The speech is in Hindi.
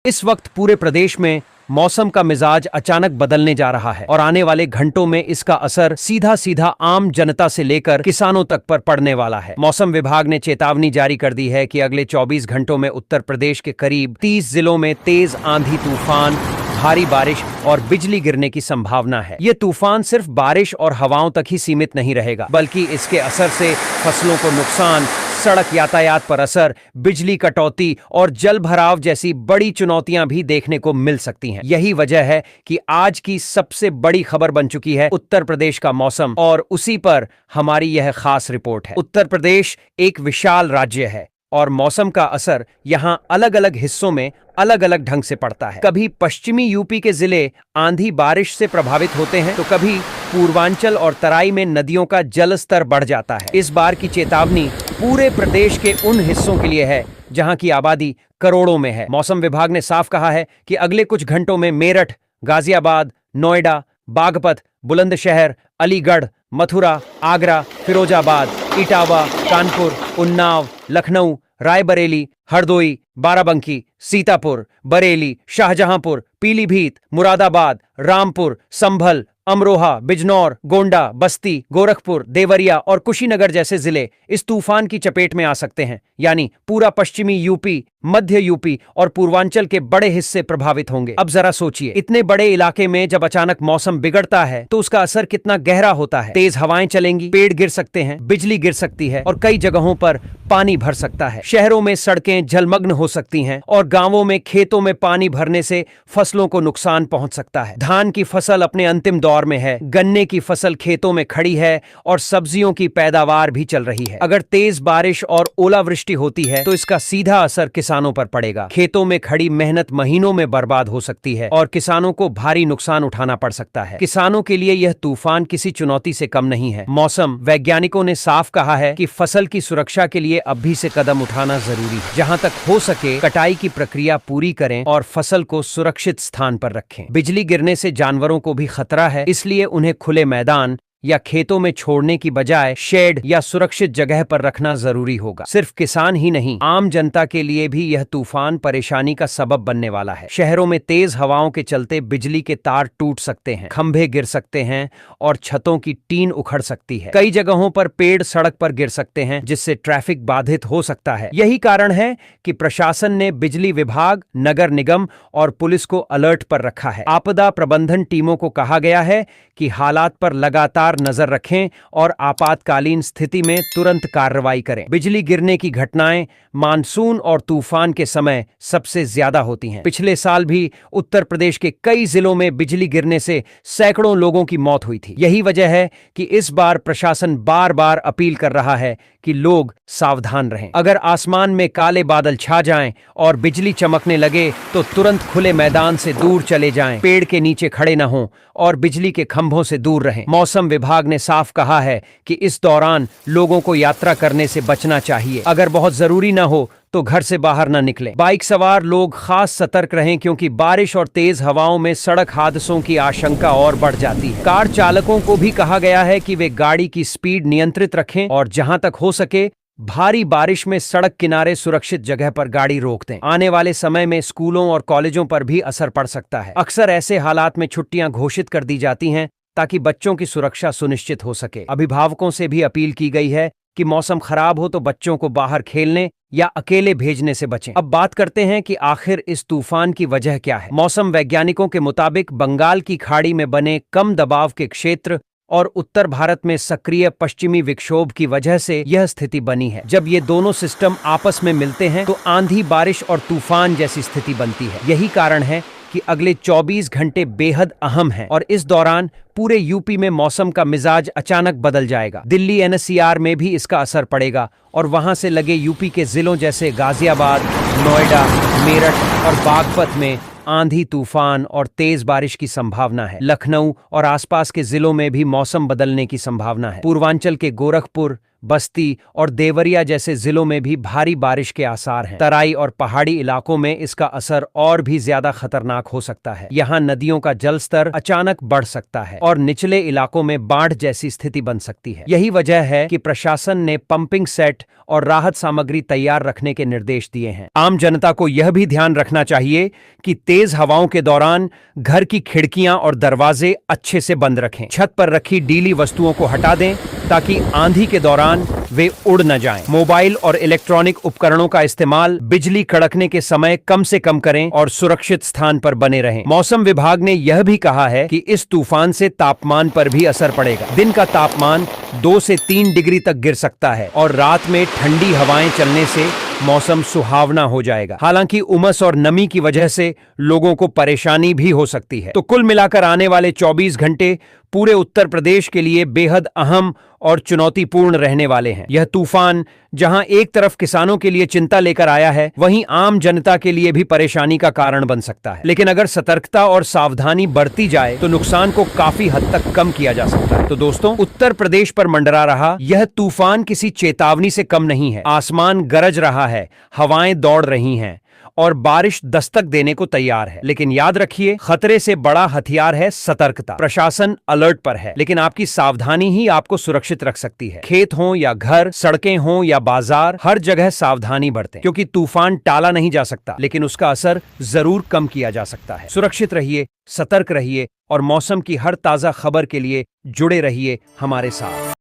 इस वक्त पूरे प्रदेश में मौसम का मिजाज अचानक बदलने जा रहा है और आने वाले घंटों में इसका असर सीधा सीधा आम जनता से लेकर किसानों तक पर पड़ने वाला है। मौसम विभाग ने चेतावनी जारी कर दी है कि अगले 24 घंटों में उत्तर प्रदेश के करीब 30 जिलों में तेज आंधी, तूफान, भारी बारिश और बिजली गिरने की संभावना है। ये तूफान सिर्फ बारिश और हवाओं तक ही सीमित नहीं रहेगा, बल्कि इसके असर से फसलों को नुकसान, सड़क यातायात पर असर, बिजली कटौती और जल भराव जैसी बड़ी चुनौतियां भी देखने को मिल सकती हैं। यही वजह है कि आज की सबसे बड़ी खबर बन चुकी है उत्तर प्रदेश का मौसम, और उसी पर हमारी यह खास रिपोर्ट है। उत्तर प्रदेश एक विशाल राज्य है और मौसम का असर यहाँ अलग अलग हिस्सों में अलग अलग ढंग से पड़ता है। कभी पश्चिमी यूपी के जिले आंधी बारिश से प्रभावित होते हैं, तो कभी पूर्वांचल और तराई में नदियों का जल स्तर बढ़ जाता है। इस बार की चेतावनी पूरे प्रदेश के उन हिस्सों के लिए है जहां की आबादी करोड़ों में है। मौसम विभाग ने साफ कहा है कि अगले कुछ घंटों में मेरठ, गाजियाबाद, नोएडा, बागपत, बुलंदशहर, अलीगढ़, मथुरा, आगरा, फिरोजाबाद, इटावा, कानपुर, उन्नाव, लखनऊ, रायबरेली, हरदोई, बाराबंकी, सीतापुर, बरेली, शाहजहांपुर, पीलीभीत, मुरादाबाद, रामपुर, संभल, अमरोहा, बिजनौर, गोंडा, बस्ती, गोरखपुर, देवरिया और कुशीनगर जैसे जिले इस तूफान की चपेट में आ सकते हैं। यानी पूरा पश्चिमी यूपी, मध्य यूपी और पूर्वांचल के बड़े हिस्से प्रभावित होंगे। अब जरा सोचिए, इतने बड़े इलाके में जब अचानक मौसम बिगड़ता है तो उसका असर कितना गहरा होता है। तेज हवाएं चलेंगी, पेड़ गिर सकते हैं, बिजली गिर सकती है और कई जगहों पर पानी भर सकता है। शहरों में सड़कें जलमग्न हो सकती हैं और गांवों में खेतों में पानी भरने से फसलों को नुकसान पहुंच सकता है। धान की फसल अपने अंतिम दौर में है, गन्ने की फसल खेतों में खड़ी है और सब्जियों की पैदावार भी चल रही है। अगर तेज बारिश और ओलावृष्टि होती है तो इसका सीधा असर किसानों पर पड़ेगा। खेतों में खड़ी मेहनत महीनों में बर्बाद हो सकती है और किसानों को भारी नुकसान उठाना पड़ सकता है। किसानों के लिए यह तूफान किसी चुनौती से कम नहीं है। मौसम वैज्ञानिकों ने साफ कहा है कि फसल की सुरक्षा के लिए अभी से कदम उठाना जरूरी है। जहां तक हो सके कटाई की प्रक्रिया पूरी करें और फसल को सुरक्षित स्थान पर रखें। बिजली गिरने से जानवरों को भी खतरा है, इसलिए उन्हें खुले मैदान या खेतों में छोड़ने की बजाय शेड या सुरक्षित जगह पर रखना जरूरी होगा। सिर्फ किसान ही नहीं, आम जनता के लिए भी यह तूफान परेशानी का सबब बनने वाला है। शहरों में तेज हवाओं के चलते बिजली के तार टूट सकते हैं, खंभे गिर सकते हैं और छतों की टीन उखड़ सकती है। कई जगहों पर पेड़ सड़क पर गिर सकते हैं, जिससे ट्रैफिक बाधित हो सकता है। यही कारण है कि प्रशासन ने बिजली विभाग, नगर निगम और पुलिस को अलर्ट पर रखा है। आपदा प्रबंधन टीमों को कहा गया है कि हालात पर लगातार नजर रखें और आपातकालीन स्थिति में तुरंत कार्रवाई करें। बिजली गिरने की घटनाएं मानसून और तूफान के समय सबसे ज्यादा होती हैं। पिछले साल भी उत्तर प्रदेश के कई जिलों में बिजली गिरने से सैकड़ों लोगों की मौत हुई थी। यही वजह है कि इस बार प्रशासन बार बार अपील कर रहा है कि लोग सावधान रहें। अगर आसमान में काले बादल छा जाएं और बिजली चमकने लगे तो तुरंत खुले मैदान से दूर चले जाएं, पेड़ के नीचे खड़े न हों और बिजली के खंभों से दूर रहें। मौसम विभाग ने साफ कहा है कि इस दौरान लोगों को यात्रा करने से बचना चाहिए। अगर बहुत जरूरी न हो तो घर से बाहर न निकलें। बाइक सवार लोग खास सतर्क रहें, क्योंकि बारिश और तेज हवाओं में सड़क हादसों की आशंका और बढ़ जाती है। कार चालकों को भी कहा गया है कि वे गाड़ी की स्पीड नियंत्रित रखें और जहां तक हो सके भारी बारिश में सड़क किनारे सुरक्षित जगह पर गाड़ी रोक दें। आने वाले समय में स्कूलों और कॉलेजों पर भी असर पड़ सकता है। अक्सर ऐसे हालात में छुट्टियां घोषित कर दी जाती हैं ताकि बच्चों की सुरक्षा सुनिश्चित हो सके। अभिभावकों से भी अपील की गई है कि मौसम खराब हो तो बच्चों को बाहर खेलने या अकेले भेजने से बचें। अब बात करते हैं कि आखिर इस तूफान की वजह क्या है। मौसम वैज्ञानिकों के मुताबिक बंगाल की खाड़ी में बने कम दबाव के क्षेत्र और उत्तर भारत में सक्रिय पश्चिमी विक्षोभ की वजह से यह स्थिति बनी है। जब ये दोनों सिस्टम आपस में मिलते हैं तो आंधी, बारिश और तूफान जैसी स्थिति बनती है। यही कारण है कि अगले 24 घंटे बेहद अहम हैं और इस दौरान पूरे यूपी में मौसम का मिजाज अचानक बदल जाएगा। दिल्ली एनसीआर में भी इसका असर पड़ेगा और वहां से लगे यूपी के जिलों जैसे गाजियाबाद, नोएडा, मेरठ और बागपत में आंधी, तूफान और तेज बारिश की संभावना है। लखनऊ और आसपास के जिलों में भी मौसम बदलने की संभावना है। पूर्वांचल के गोरखपुर, बस्ती और देवरिया जैसे जिलों में भी भारी बारिश के आसार हैं। तराई और पहाड़ी इलाकों में इसका असर और भी ज्यादा खतरनाक हो सकता है। यहाँ नदियों का जलस्तर अचानक बढ़ सकता है और निचले इलाकों में बाढ़ जैसी स्थिति बन सकती है। यही वजह है कि प्रशासन ने पंपिंग सेट और राहत सामग्री तैयार रखने के निर्देश दिए हैं। आम जनता को यह भी ध्यान रखना चाहिए कि तेज हवाओं के दौरान घर की खिड़कियां और दरवाजे अच्छे से बंद रखें। छत पर रखी गीली वस्तुओं को हटा दें ताकि आंधी के दौरान वे उड़ न जाएं। मोबाइल और इलेक्ट्रॉनिक उपकरणों का इस्तेमाल बिजली कड़कने के समय कम से कम करें और सुरक्षित स्थान पर बने रहें। मौसम विभाग ने यह भी कहा है कि इस तूफान से तापमान पर भी असर पड़ेगा। दिन का तापमान 2 से 3 डिग्री तक गिर सकता है और रात में ठंडी हवाएं चलने से मौसम सुहावना हो जाएगा। हालांकि उमस और नमी की वजह से लोगों को परेशानी भी हो सकती है। तो कुल मिलाकर आने वाले 24 घंटे पूरे उत्तर प्रदेश के लिए बेहद अहम और चुनौतीपूर्ण रहने वाले हैं। यह तूफान जहां एक तरफ किसानों के लिए चिंता लेकर आया है, वहीं आम जनता के लिए भी परेशानी का कारण बन सकता है। लेकिन अगर सतर्कता और सावधानी बरती जाए तो नुकसान को काफी हद तक कम किया जा सकता है। तो दोस्तों, उत्तर प्रदेश पर मंडरा रहा यह तूफान किसी चेतावनी से कम नहीं है। आसमान गरज रहा है, हवाएं दौड़ रही हैं और बारिश दस्तक देने को तैयार है। लेकिन याद रखिए, खतरे से बड़ा हथियार है सतर्कता। प्रशासन अलर्ट पर है, लेकिन आपकी सावधानी ही आपको सुरक्षित रख सकती है। खेत हो या घर, सड़कें हो या बाजार, हर जगह सावधानी बरतें, क्योंकि तूफान टाला नहीं जा सकता, लेकिन उसका असर जरूर कम किया जा सकता है। सुरक्षित रहिए, सतर्क रहिए और मौसम की हर ताजा खबर के लिए जुड़े रहिए हमारे साथ।